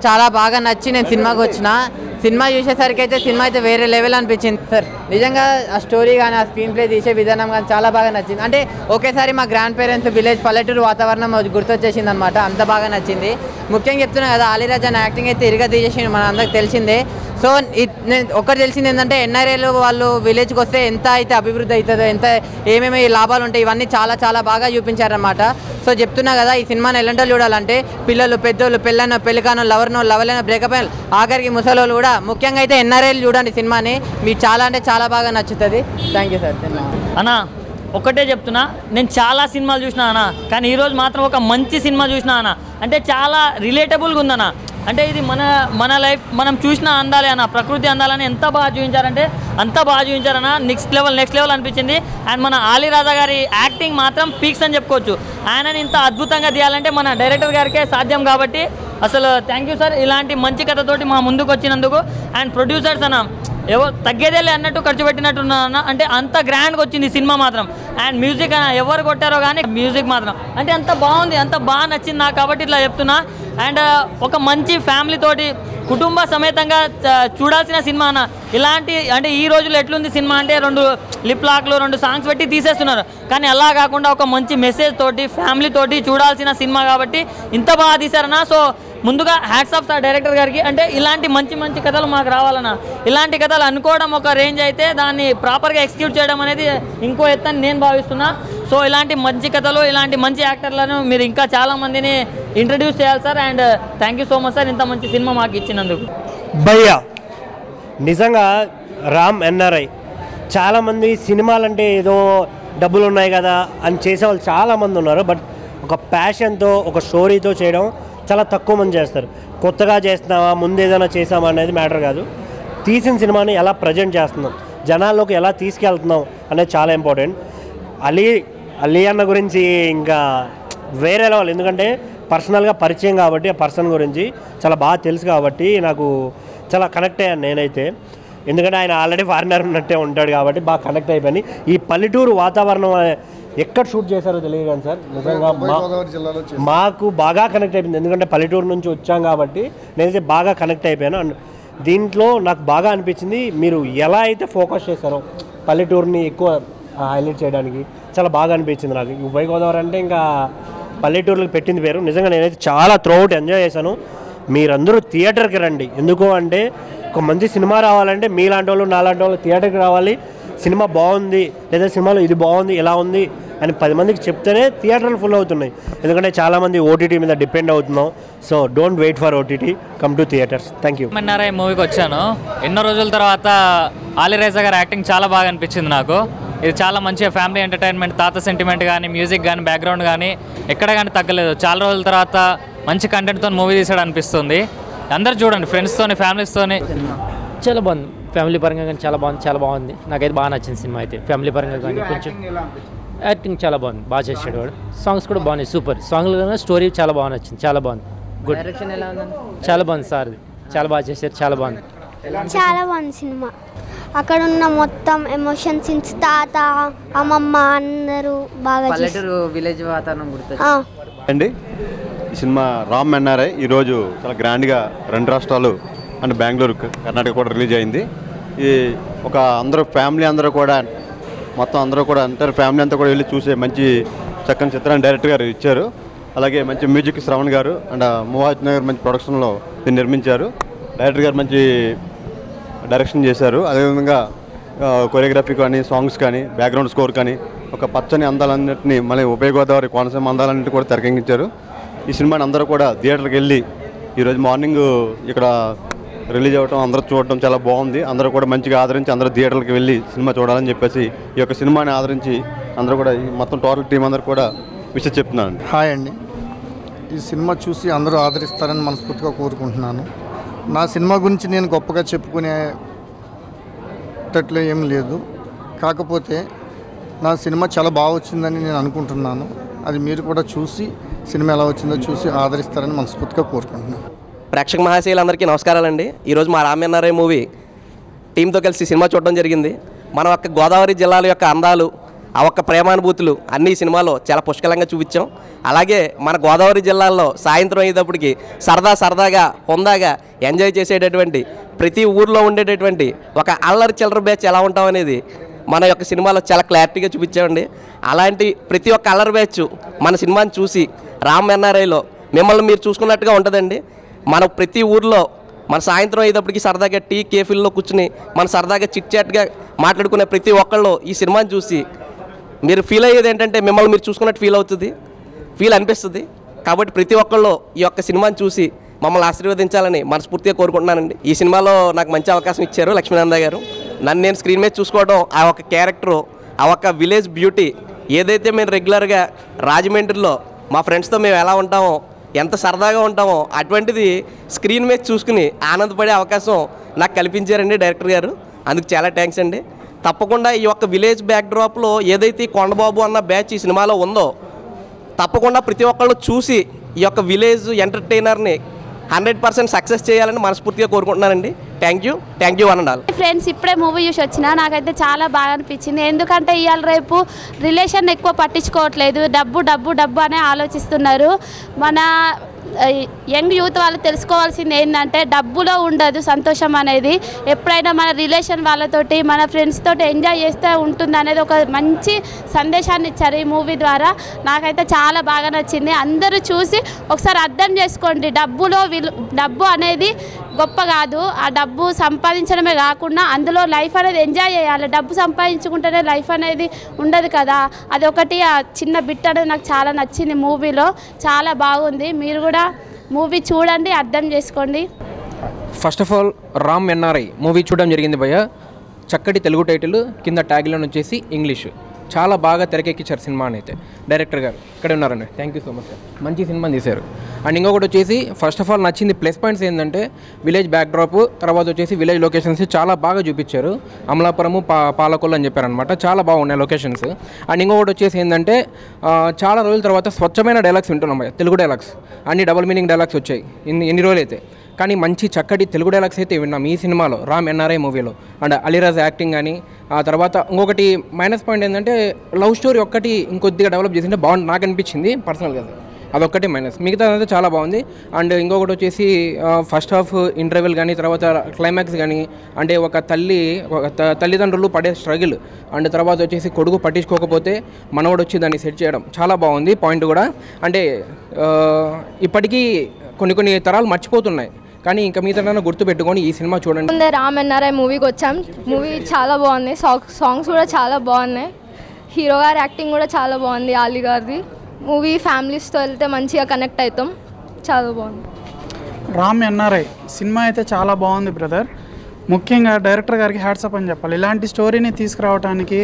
చాలా బాగా నచ్చి నేను సినిమాకి వచ్చిన. సినిమా చూసేసరికి అయితే సినిమా అయితే వేరే లెవెల్ అనిపించింది సార్. నిజంగా ఆ స్టోరీ కానీ ఆ స్క్రీన్ ప్లే తీసే విధానం కానీ చాలా బాగా నచ్చింది. అంటే ఒకేసారి మా గ్రాండ్ పేరెంట్స్ విలేజ్ పల్లెటూరు వాతావరణం గుర్తొచ్చేసింది అనమాట. అంత బాగా నచ్చింది. ముఖ్యంగా చెప్తున్నా కదా, అలీరాజన్ యాక్టింగ్ అయితే ఇరుగా తీసేసింది, మన అందరికి తెలిసిందే. సో నేను ఒకటి తెలిసింది ఏంటంటే, ఎన్ఆర్ఏలు వాళ్ళు విలేజ్కి వస్తే ఎంత అయితే అభివృద్ధి అవుతుందో, ఎంత ఏమేమి లాభాలు ఉంటాయి, ఇవన్నీ చాలా చాలా బాగా చూపించారనమాట. సో చెప్తున్నా కదా, ఈ సినిమాని ఎలాంటి చూడాలంటే పిల్లలు, పెద్దోళ్ళు, పెళ్ళైన, పెళ్ళికానో, లవర్నో, లవలైన, బ్రేకప్ అయిన, ఆఖరికి ముసలోళ్ళు కూడా, ముఖ్యంగా అయితే ఎన్ఆర్ఐలు చూడండి సినిమాని. మీకు చాలా అంటే చాలా బాగా నచ్చుతుంది. Thank you sir. అన్నా ఒకటే చెప్తున్నా, నేను చాలా సినిమాలు చూసినా అన్న, కానీ ఈరోజు మాత్రం ఒక మంచి సినిమా చూసినా అన్న. అంటే చాలా రిలేటబుల్గా ఉందన్న. అంటే ఇది మన లైఫ్ మనం చూసిన అందాలే అన్న, ప్రకృతి అందాలని ఎంత బాగా చూపించారంటే అంత బాగా చూపించారన్న. నెక్స్ట్ లెవెల్ అనిపించింది. అండ్ మన అలీరాజా గారి యాక్టింగ్ మాత్రం పీక్స్ అని చెప్పుకోవచ్చు. ఆయనని ఇంత అద్భుతంగా తీయాలంటే మన డైరెక్టర్ గారికే సాధ్యం. కాబట్టి అసలు థ్యాంక్ యూ సార్, ఇలాంటి మంచి కథతోటి మా ముందుకు వచ్చినందుకు. అండ్ ప్రొడ్యూసర్స్ అన్న ఎవరు తగ్గేదేలే అన్నట్టు ఖర్చు పెట్టినట్టున్నా అన్న. అంటే అంత గ్రాండ్గా వచ్చింది సినిమా మాత్రం. అండ్ మ్యూజిక్ అన్న ఎవరు కొట్టారో కానీ మ్యూజిక్ మాత్రం అంటే అంత బాగుంది, అంత బాగా నచ్చింది నాకు. కాబట్టి ఇట్లా చెప్తున్నా. అండ్ ఒక మంచి ఫ్యామిలీతోటి కుటుంబ సమేతంగా చూడాల్సిన సినిమా అన్న. ఇలాంటి అంటే ఈ రోజుల్లో ఎట్లుంది సినిమా అంటే 2 లిప్ లాక్లు 2 సాంగ్స్ పెట్టి తీసేస్తున్నారు. కానీ అలా కాకుండా ఒక మంచి మెసేజ్ తోటి ఫ్యామిలీతోటి చూడాల్సిన సినిమా కాబట్టి ఇంత బాగా తీశారన్న. సో ముందుగా హ్యాట్స్ ఆఫ్ సార్ డైరెక్టర్ గారికి. అంటే ఇలాంటి మంచి కథలు మాకు రావాలన్నా. ఇలాంటి కథలు అనుకోవడం ఒక రేంజ్ అయితే, దాన్ని ప్రాపర్గా ఎగ్జిక్యూట్ చేయడం అనేది ఇంకో ఎత్తని నేను భావిస్తున్నా. సో ఇలాంటి మంచి కథలు, ఇలాంటి మంచి యాక్టర్లను మీరు ఇంకా చాలామందిని ఇంట్రడ్యూస్ చేయాలి sir. And thank you so much sir, ఇంత మంచి సినిమా మాకు ఇచ్చినందుకు. భయ్యా నిజంగా రామ్ ఎన్ఆర్ఐ చాలామంది సినిమాలంటే ఏదో డబ్బులు ఉన్నాయి కదా అని చేసేవాళ్ళు చాలామంది ఉన్నారు. బట్ ఒక ప్యాషన్తో, ఒక స్టోరీతో చేయడం చాలా తక్కువ మంది చేస్తారు. కొత్తగా చేస్తున్నావా, ముందు ఏదైనా చేసామా అనేది మ్యాటర్ కాదు. తీసిన సినిమాని ఎలా ప్రజెంట్ చేస్తున్నాం, జనాల్లోకి ఎలా తీసుకెళ్తున్నాం అనేది చాలా ఇంపార్టెంట్. అలీ అన్న గురించి ఇంకా వేరే లెవెల్. ఎందుకంటే పర్సనల్గా పరిచయం కాబట్టి ఆ పర్సన్ గురించి చాలా బాగా తెలుసు కాబట్టి నాకు చాలా కనెక్ట్ అయ్యాను నేనైతే. ఎందుకంటే ఆయన ఆల్రెడీ ఫారినర్ ఉన్నట్టే ఉంటాడు కాబట్టి బాగా కనెక్ట్ అయిపోయింది. ఈ పల్లెటూరు వాతావరణం ఎక్కడ షూట్ చేశారో తెలియదు కానీ సార్, నిజంగా మాకు బాగా కనెక్ట్ అయిపోయింది. ఎందుకంటే పల్లెటూరు నుంచి వచ్చాం కాబట్టి నేనైతే బాగా కనెక్ట్ అయిపోయాను. అండ్ దీంట్లో నాకు బాగా అనిపించింది, మీరు ఎలా అయితే ఫోకస్ చేశారో పల్లెటూరుని ఎక్కువ హైలైట్ చేయడానికి చాలా బాగా అనిపించింది నాకు. ఉభయ గోదావరి అంటే ఇంకా పల్లెటూరులకు పెట్టింది పేరు. నిజంగా నేనైతే చాలా త్రూఅవుట్ ఎంజాయ్ చేశాను. మీరందరూ థియేటర్కి రండి. ఎందుకు అంటే ఒక మంచి సినిమా రావాలంటే మీలాంటి వాళ్ళు, నాలాంటి వాళ్ళు థియేటర్కి రావాలి. సినిమా బాగుంది, లేదా సినిమాలో ఇది బాగుంది, ఇలా ఉంది అని 10 మందికి చెప్తేనే థియేటర్లు ఫుల్ అవుతున్నాయి. ఎందుకంటే చాలామంది ఓటీటీ మీద డిపెండ్ అవుతున్నాం. So don't wait for OTT, come to theatres. Thank you. NRI మూవీకి వచ్చాను. ఎన్నో రోజుల తర్వాత అలీరాజా గారి యాక్టింగ్ చాలా బాగా అనిపించింది నాకు. ఇది చాలా మంచిగా ఫ్యామిలీ ఎంటర్టైన్మెంట్, తాత సెంటిమెంట్ కానీ, మ్యూజిక్ కానీ, బ్యాక్గ్రౌండ్ కానీ ఎక్కడ కానీ తగ్గలేదు. చాలా రోజుల తర్వాత మంచి కంటెంట్తో మూవీ తీసాడు అనిపిస్తుంది. అందరు చూడండి, ఫ్రెండ్స్తోని, ఫ్యామిలీస్తోని. చాలా బాగుంది, ఫ్యామిలీ పరంగా కానీ చాలా బాగుంది. నాకైతే బాగా నచ్చింది సినిమా అయితే. ఫ్యామిలీ పరంగా కానీ కొంచెం యాక్టింగ్ చాలా బాగుంది, బాగా చేసాడు వాడు. సాంగ్స్ కూడా బాగున్నాయి, సూపర్ సాంగ్లు కానీ. స్టోరీ చాలా బాగా నచ్చింది, చాలా బాగుంది. గుడ్, చాలా బాగుంది సార్, చాలా బాగా చేశారు, చాలా బాగుంది. చాలా బాగుంది సినిమా. అక్కడ ఉన్న మొత్తం ఎమోషన్ సీన్స్, తాత, అమ్మమ్మ అందరూ బాగా పల్లెటూరు విలేజ్ వాతావరణం అండి. ఈ సినిమా రామ్ ఎన్ఆర్ఐ ఈరోజు చాలా గ్రాండ్గా 2 రాష్ట్రాలు అండ్ బెంగళూరు, కర్ణాటక కూడా రిలీజ్ అయింది. ఇది ఒక అందరూ ఫ్యామిలీ అందరూ కూడా మొత్తం అందరూ కూడా అంటారు ఫ్యామిలీ అంతా కూడా వెళ్ళి చూసే మంచి చక్కని చిత్రాన్ని డైరెక్టర్ గారు ఇచ్చారు. అలాగే మంచి మ్యూజిక్ శ్రవణ్ గారు అండ్ మోహాజ్ నగర్ మంచి ప్రొడక్షన్లో దీన్ని నిర్మించారు. డైరెక్టర్ గారు మంచి డైరెక్షన్ చేశారు. అదేవిధంగా కొరియోగ్రఫీ కానీ, సాంగ్స్ కానీ, బ్యాక్గ్రౌండ్ స్కోర్ కానీ ఒక పచ్చని అందాలన్నింటినీ మళ్ళీ ఉభయ గోదావరి కోనసీమ అందాలన్నింటినీ కూడా తెరకెక్కించారు. ఈ సినిమాని అందరూ కూడా థియేటర్కి వెళ్ళి ఈరోజు మార్నింగ్ ఇక్కడ రిలీజ్ అవ్వడం, అందరూ చూడటం చాలా బాగుంది. అందరూ కూడా మంచిగా ఆదరించి అందరూ థియేటర్కి వెళ్ళి సినిమా చూడాలని చెప్పేసి ఈ యొక్క సినిమాని ఆదరించి అందరూ కూడా మొత్తం టోటల్ టీం అందరూ కూడా విషయం చెప్తున్నాను. హాయ్ అండి. ఈ సినిమా చూసి అందరూ ఆదరిస్తారని మనస్ఫూర్తిగా కోరుకుంటున్నాను. నా సినిమా గురించి నేను గొప్పగా చెప్పుకునేటట్లు ఏం లేదు. కాకపోతే నా సినిమా చాలా బాగా వచ్చిందని నేను అనుకుంటున్నాను. అది మీరు కూడా చూసి సినిమా ఎలా వచ్చిందో చూసి ఆదరిస్తారని మనస్ఫూర్తిగా కోరుకుంటున్నాను. ప్రేక్షక మహాశయులందరికీ నమస్కారాలండి. ఈరోజు మా రామ్ ఎన్ఆర్ఐ మూవీ టీంతో కలిసి సినిమా చూడడం జరిగింది. మన యొక్క గోదావరి జిల్లాల యొక్క అందాలు, ఆ ఒక్క ప్రేమానుభూతులు అన్ని ఈ సినిమాలో చాలా పుష్కలంగా చూపించాం. అలాగే మన గోదావరి జిల్లాలో సాయంత్రం అయ్యేటప్పటికి సరదాగా హుందాగా ఎంజాయ్ చేసేటటువంటి ప్రతి ఊర్లో ఉండేటటువంటి ఒక అల్లరి చిల్లర బ్యాచ్ ఎలా ఉంటాం అనేది మన యొక్క సినిమాలో చాలా క్లారిటీగా చూపించామండి. అలాంటి ప్రతి ఒక్క అల్లరి బ్యాచ్ మన సినిమాని చూసి రామ్ ఎన్ఆర్ఐలో మిమ్మల్ని మీరు చూసుకున్నట్టుగా ఉంటుందండి. మన ప్రతి ఊర్లో మన సాయంత్రం అయ్యేటప్పటికి సరదాగా టీ కేఫీల్లో కూర్చుని మన సరదాగా చిట్ చాట్గా మాట్లాడుకునే ప్రతి ఒక్కళ్ళు ఈ సినిమాని చూసి మీరు ఫీల్ అయ్యేది ఏంటంటే మిమ్మల్ని మీరు చూసుకున్నట్టు ఫీల్ అనిపిస్తుంది. కాబట్టి ప్రతి ఒక్కళ్ళు ఈ యొక్క సినిమాని చూసి మమ్మల్ని ఆశీర్వదించాలని మనస్ఫూర్తిగా కోరుకుంటున్నానండి. ఈ సినిమాలో నాకు మంచి అవకాశం ఇచ్చారు లక్ష్మీనంద గారు. నన్ను నేను స్క్రీన్ మీద చూసుకోవడం, ఆ ఒక క్యారెక్టరు, ఆ ఒక్క విలేజ్ బ్యూటీ ఏదైతే మేము రెగ్యులర్గా రాజమండ్రిలో మా ఫ్రెండ్స్తో మేము ఎలా ఉంటామో, ఎంత సరదాగా ఉంటామో అటువంటిది స్క్రీన్ మీద చూసుకుని ఆనందపడే అవకాశం నాకు కల్పించారండి డైరెక్టర్ గారు. అందుకు చాలా థ్యాంక్స్ అండి. తప్పకుండా ఈ యొక్క విలేజ్ బ్యాక్డ్రాప్లో ఏదైతే కొండబాబు అన్న బ్యాచ్ ఈ సినిమాలో ఉందో తప్పకుండా ప్రతి ఒక్కళ్ళు చూసి ఈ యొక్క విలేజ్ ఎంటర్టైనర్ని 100% సక్సెస్ చేయాలని మనస్ఫూర్తిగా కోరుకుంటున్నానండి. థ్యాంక్ యూ అనండి. ఫ్రెండ్స్, ఇప్పుడే మూవీ చూసి వచ్చిన నాకైతే చాలా బాగా అనిపించింది. ఎందుకంటే ఇవాళ రేపు రిలేషన్ ఎక్కువ పట్టించుకోవట్లేదు, డబ్బు అనే ఆలోచిస్తున్నారు. మన యంగ్ యూత్ వాళ్ళు తెలుసుకోవాల్సింది ఏంటంటే డబ్బులో ఉండదు సంతోషం అనేది. ఎప్పుడైనా మన రిలేషన్ వాళ్ళతోటి మన ఫ్రెండ్స్ తోటి ఎంజాయ్ చేస్తే ఉంటుంది అనేది ఒక మంచి సందేశాన్ని ఇచ్చారు ఈ మూవీ ద్వారా. నాకైతే చాలా బాగా నచ్చింది. అందరూ చూసి ఒకసారి అర్థం చేసుకోండి, డబ్బు అనేది గొప్ప కాదు. ఆ డబ్బు సంపాదించడమే కాకుండా అందులో లైఫ్ అనేది ఎంజాయ్ చేయాలి. డబ్బు సంపాదించుకుంటేనే లైఫ్ అనేది ఉండదు కదా. అదొకటి ఆ చిన్న బిట్ అనేది నాకు చాలా నచ్చింది మూవీలో. చాలా బాగుంది. మీరు కూడా మూవీ చూడండి, అర్థం చేసుకోండి. First of all Ram NRI movie చూడడం జరిగింది భయ్య. చక్కటి తెలుగు టైటిల్, కింద ట్యాగ్లైన్ వచ్చేసి ఇంగ్లీషు. చాలా బాగా తెరకెక్కించారు సినిమాని అయితే డైరెక్టర్ గారు. ఇక్కడే ఉన్నారండి. Thank you so much sir. మంచి సినిమాని తీశారు. అండ్ ఇంకొకటి వచ్చేసి ఫస్ట్ ఆఫ్ ఆల్ నచ్చింది ప్లస్ పాయింట్స్ ఏంటంటే విలేజ్ బ్యాక్డ్రాప్, తర్వాత వచ్చేసి విలేజ్ లొకేషన్స్ చాలా బాగా చూపించారు. అమలాపురము, పాలకొల్లు అని చెప్పారనమాట. చాలా బాగున్నాయి లొకేషన్స్. అండ్ ఇంకొకటి వచ్చేసి ఏంటంటే చాలా రోజుల తర్వాత స్వచ్ఛమైన డైలాగ్స్ వింటున్నాం, తెలుగు డైలాగ్స్. అన్ని డబుల్ మీనింగ్ డైలాగ్స్ వచ్చాయి ఎన్ని రోజులు అయితే. కానీ మంచి చక్కటి తెలుగు డైలాగ్స్ అయితే విన్నాం ఈ సినిమాలో, రామ్ ఎన్ఆర్ఐ మూవీలో. అండ్ అలీరాజ్ యాక్టింగ్ కానీ, ఆ తర్వాత ఇంకొకటి మైనస్ పాయింట్ ఏంటంటే లవ్ స్టోరీ ఒక్కటి ఇంకొద్దిగా డెవలప్ చేసింటే బాగుంది నాకు అనిపించింది పర్సనల్గా. అదొక్కటే మైనస్, మిగతా అయితే చాలా బాగుంది. అండ్ ఇంకొకటి వచ్చేసి ఫస్ట్ హాఫ్ ఇంటర్వెల్ కానీ, తర్వాత క్లైమాక్స్ కానీ, అంటే ఒక తల్లిదండ్రులు పడే స్ట్రగుల్, అండ్ తర్వాత వచ్చేసి కొడుకు పట్టించుకోకపోతే మనవడు వచ్చి దాన్ని సెట్ చేయడం చాలా బాగుంది. పాయింట్ కూడా అంటే ఇప్పటికీ కొన్ని తరాలు మర్చిపోతున్నాయి, కానీ ఇంకా మీతో గుర్తుపెట్టుకొని ఈ సినిమా చూడండి. రామ్ ఎన్ఆర్ఐ మూవీకి వచ్చాం. మూవీ చాలా బాగుంది. సాంగ్స్ కూడా చాలా బాగున్నాయి. హీరో గారి యాక్టింగ్ కూడా చాలా బాగుంది, ఆలీ గారిది. మూవీ ఫ్యామిలీస్తో వెళ్తే మంచిగా కనెక్ట్ అవుతాం. చాలా బాగుంది. రామ్ ఎన్ఆర్ఐ సినిమా అయితే చాలా బాగుంది బ్రదర్. ముఖ్యంగా డైరెక్టర్ గారికి హ్యాట్సప్ అని చెప్పాలి. ఇలాంటి స్టోరీని తీసుకురావడానికి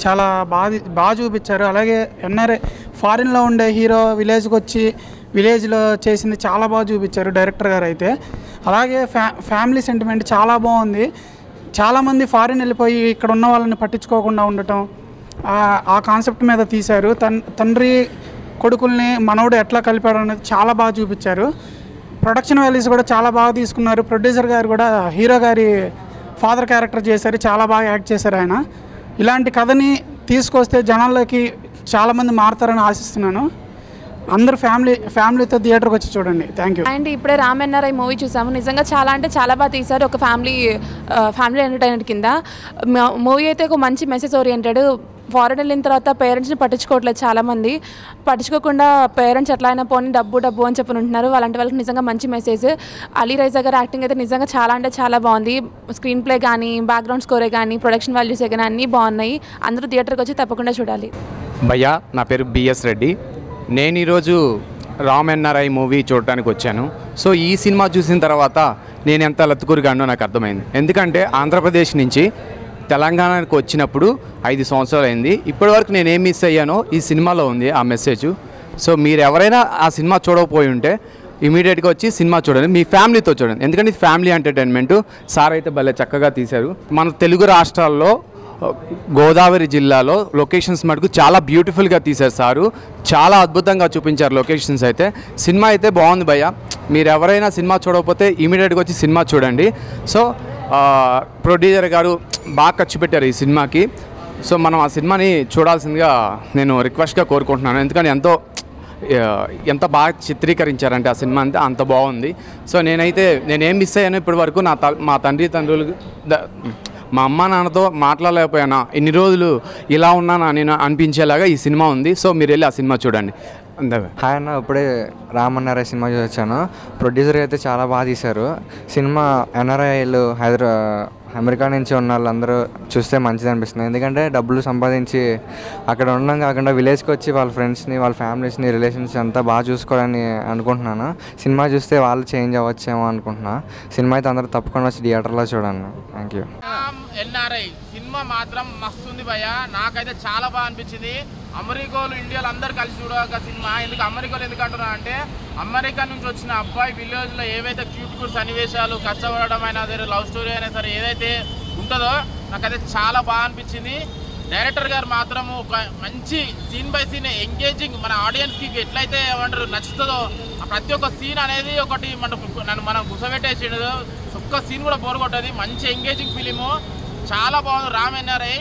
చాలా బాగా చూపించారు. అలాగే ఎన్ఆర్ఐ ఫారిన్లో ఉండే హీరో విలేజ్కి వచ్చి విలేజ్లో చేసింది చాలా బాగా చూపించారు డైరెక్టర్ గారు అయితే. అలాగే ఫ్యామిలీ సెంటిమెంట్ చాలా బాగుంది. చాలామంది ఫారిన్ వెళ్ళిపోయి ఇక్కడ ఉన్న వాళ్ళని పట్టించుకోకుండా ఉండటం, ఆ కాన్సెప్ట్ మీద తీశారు. తండ్రి కొడుకుల్ని మనవడు ఎట్లా కలిపాడు అనేది చాలా బాగా చూపించారు. ప్రొడక్షన్ వాల్యూస్ కూడా చాలా బాగా తీసుకున్నారు. ప్రొడ్యూసర్ గారు కూడా హీరో గారి ఫాదర్ క్యారెక్టర్ చేశారు, చాలా బాగా యాక్ట్ చేశారు ఆయన. ఇలాంటి కథని తీసుకొస్తే జనాల్లోకి చాలామంది మారుతారని ఆశిస్తున్నాను. అందరూ ఫ్యామిలీతో థియేటర్కి వచ్చి చూడండి. Thank you. అండ్ ఇప్పుడే రామ్ ఎన్ఆర్ఐ మూవీ చూసాము. నిజంగా చాలా అంటే చాలా బాగా తీశారు. ఒక ఫ్యామిలీ ఎంటర్టైనర్ కింద మూవీ అయితే ఒక మంచి మెసేజ్ ఓరియంటెడ్. ఫారెన్ వెళ్ళిన తర్వాత పేరెంట్స్ని పట్టించుకోవట్లేదు చాలామంది. పట్టించుకోకుండా పేరెంట్స్ ఎట్లా అయినా పోనీ డబ్బు అని చెప్పి ఉంటున్నారు. అలాంటి వాళ్ళకి నిజంగా మంచి మెసేజ్. అలీరైజా గారి యాక్టింగ్ అయితే నిజంగా చాలా అంటే చాలా బాగుంది. స్క్రీన్ ప్లే కానీ, బ్యాక్గ్రౌండ్ స్కోరే కానీ, ప్రొడక్షన్ వాల్యూస్ కానీ అన్నీ బాగున్నాయి. అందరూ థియేటర్కి వచ్చి తప్పకుండా చూడాలి. భయ్యా, నా పేరు బిఎస్ రెడ్డి. నేను ఈరోజు రామ్ ఎన్ఆర్ఐ మూవీ చూడటానికి వచ్చాను. సో ఈ సినిమా చూసిన తర్వాత నేను ఎంత లత్తుకూరుగానో నాకు అర్థమైంది. ఎందుకంటే ఆంధ్రప్రదేశ్ నుంచి తెలంగాణకు వచ్చినప్పుడు 5 సంవత్సరాలు అయింది. ఇప్పటివరకు నేను ఏం మిస్ అయ్యానో ఈ సినిమాలో ఉంది ఆ మెసేజ్. సో మీరు ఎవరైనా ఆ సినిమా చూడకపోయి ఉంటే ఇమీడియట్గా వచ్చి సినిమా చూడండి, మీ ఫ్యామిలీతో చూడండి. ఎందుకంటే ఇది ఫ్యామిలీ ఎంటర్టైన్మెంట్. సార్ అయితే భలే చక్కగా తీశారు. మన తెలుగు రాష్ట్రాల్లో గోదావరి జిల్లాలో లొకేషన్స్ మటుకు చాలా బ్యూటిఫుల్గా తీశారు సారు. చాలా అద్భుతంగా చూపించారు లొకేషన్స్ అయితే. సినిమా అయితే బాగుంది భయ్య. మీరు ఎవరైనా సినిమా చూడకపోతే ఇమీడియట్గా వచ్చి సినిమా చూడండి. సో ప్రొడ్యూసర్ గారు బాగా ఖర్చు పెట్టారు ఈ సినిమాకి. సో మనం ఆ సినిమాని చూడాల్సిందిగా నేను రిక్వెస్ట్గా కోరుకుంటున్నాను. ఎందుకంటే ఎంత బాగా చిత్రీకరించారంటే ఆ సినిమా అంతే అంత బాగుంది. సో నేనేం మిస్ అయ్యాను ఇప్పటి వరకు మా తండ్రులు మా అమ్మ నాన్నతో మాట్లాడలేకపోయానా, ఇన్ని రోజులు ఇలా ఉన్నానా నేను అనిపించేలాగా ఈ సినిమా ఉంది. సో మీరు వెళ్ళి ఆ సినిమా చూడండి. హాయ్ అన్న, ఇప్పుడే రామ్ ఎన్ఆర్ఐ సినిమా చూసొచ్చాను. ప్రొడ్యూసర్ అయితే చాలా బాగా తీశారు సినిమా. ఎన్ఆర్ఐలు అమెరికా నుంచి ఉన్న వాళ్ళందరూ చూస్తే మంచిది అనిపిస్తుంది. ఎందుకంటే డబ్బులు సంపాదించి అక్కడ ఉండడం కాకుండా విలేజ్కి వచ్చి వాళ్ళ ఫ్రెండ్స్ని, వాళ్ళ ఫ్యామిలీస్ని, రిలేషన్స్ అంతా బాగా చూసుకోవాలని అనుకుంటున్నాను. సినిమా చూస్తే వాళ్ళు చేంజ్ అవ్వచ్చేమో అనుకుంటున్నా. సినిమా అయితే అందరూ తప్పకుండా వచ్చి థియేటర్లో చూడండి. Thank you. ఎన్ఆర్ఐ సినిమా మాత్రం మస్తుంది భయ్య. నాకైతే చాలా బాగా అనిపించింది. అమెరికాలో ఇండియాలో అందరు కలిసి చూడక సినిమా. అమెరికాలో ఎందుకు అంటున్నా అంటే, అమెరికా నుంచి వచ్చిన అబ్బాయి విలేజ్లో ఏవైతే క్యూట్ సన్నివేశాలు, కష్టపడడం అయినా సరే, లవ్ స్టోరీ అయినా సరే ఏదైతే ఉంటుందో నాకైతే చాలా బాగా అనిపించింది. డైరెక్టర్ గారు మాత్రం ఒక మంచి సీన్ బై సీన్ ఎంగేజింగ్, మన ఆడియన్స్కి ఎట్లయితే ఏమంటారు నచ్చుతుందో ప్రతి ఒక్క సీన్ అనేది ఒకటి మనం గుసబెట్టేసిండు. ఒక్క సీన్ కూడా బోర్ కొట్టది. మంచి ఎంగేజింగ్ ఫిలిము, చాలా బాగుంది. రామ్ ఎన్ఆర్ఐ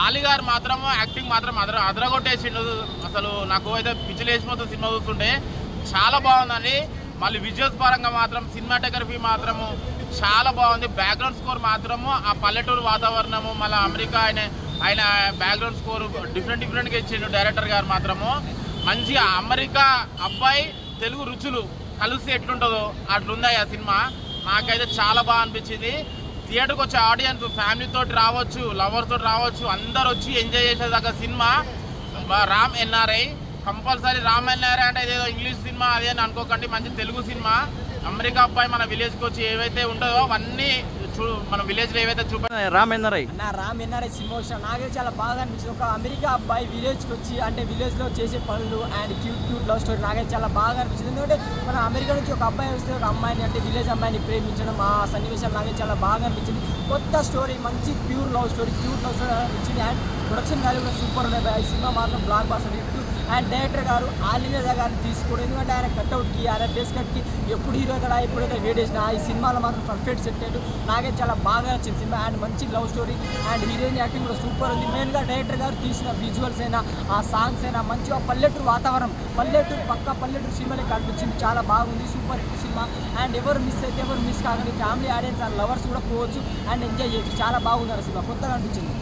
ఆలీ గారు మాత్రం యాక్టింగ్ మాత్రం అదరగొట్టేసిండు. అసలు నాకు అయితే పిచ్చిలు వేసిపోతుంది సినిమా చూస్తుంటే. చాలా బాగుందండి. మళ్ళీ విజువల్స్ పరంగా మాత్రం సినిమాటోగ్రఫీ మాత్రము చాలా బాగుంది. బ్యాక్గ్రౌండ్ స్కోర్ మాత్రము ఆ పల్లెటూరు వాతావరణము, మళ్ళీ అమెరికా ఆయన బ్యాక్గ్రౌండ్ స్కోర్ డిఫరెంట్గా ఇచ్చిండు డైరెక్టర్ గారు మాత్రము. మంచిగా అమెరికా అబ్బాయి తెలుగు రుచులు కలిసి ఎట్లుంటుందో అట్లుంది ఆ సినిమా. నాకైతే చాలా బాగా అనిపించింది. థియేటర్కి వచ్చే ఆడియన్స్ ఫ్యామిలీ తోటి రావచ్చు, లవర్స్ తోటి రావచ్చు, అందరు వచ్చి ఎంజాయ్ చేసేదాకా సినిమా Ram NRI. Compulsory Ram NRI అంటే ఏదో ఇంగ్లీష్ సినిమా అదే అని అనుకోకండి, మంచి తెలుగు సినిమా. అమెరికా అబ్బాయి మన విలేజ్కి వచ్చి ఏవైతే ఉంటుందో అవన్నీ మన విలేజ్లో ఏవైతే రామ్ ఎన్ఆర్ఐ సినిమా వచ్చిన నాకే చాలా బాగా అనిపించింది. ఒక అమెరికా అబ్బాయి విలేజ్కి వచ్చి అంటే విలేజ్లో చేసే పనులు అండ్ క్యూట్ లవ్ స్టోరీ నాకైతే చాలా బాగా అనిపించింది. ఎందుకంటే మన అమెరికా నుంచి ఒక అబ్బాయి వస్తే ఒక అమ్మాయిని అంటే విలేజ్ అమ్మాయిని ప్రేమించడం, ఆ సన్నివేశాలు నాకైతే చాలా బాగా అనిపించింది. కొత్త స్టోరీ, మంచి క్యూట్ లవ్ స్టోరీ అనిపించింది. అండ్ ప్రొడక్షన్ వాల్యూ కూడా సూపర్ ఉన్నాయి. ఈ సినిమా మాత్రం blockbuster hit. And director గారు ఆలీ గారిని తీసుకోవడం, ఎందుకంటే ఆయన కట్అవుట్కి, ఆయన ఫేస్ కట్కి ఎప్పుడు హీరో కదా ఎప్పుడైతే వేడేసిన ఈ సినిమాలో మాత్రం పర్ఫెక్ట్ సెట్ అయ్యాడు. నాకైతే చాలా బాగా నచ్చింది సినిమా. అండ్ మంచి love story and heroine acting కూడా సూపర్ ఉంది. మెయిన్గా డైరెక్టర్ గారు తీసిన విజువల్స్ అయినా, ఆ సాంగ్స్ అయినా, మంచిగా పల్లెటూరు వాతావరణం, పల్లెటూరు సినిమాలే కనిపించింది. చాలా బాగుంది, సూపర్ హిట్ సినిమా. అండ్ ఎవరు మిస్ కాకండి, ఫ్యామిలీ ఆడియన్స్ అండ్ లవర్స్ కూడా పోవచ్చు అండ్ ఎంజాయ్ చేయొచ్చు. చాలా బాగుంది సినిమా, కొత్తగా అనిపించింది.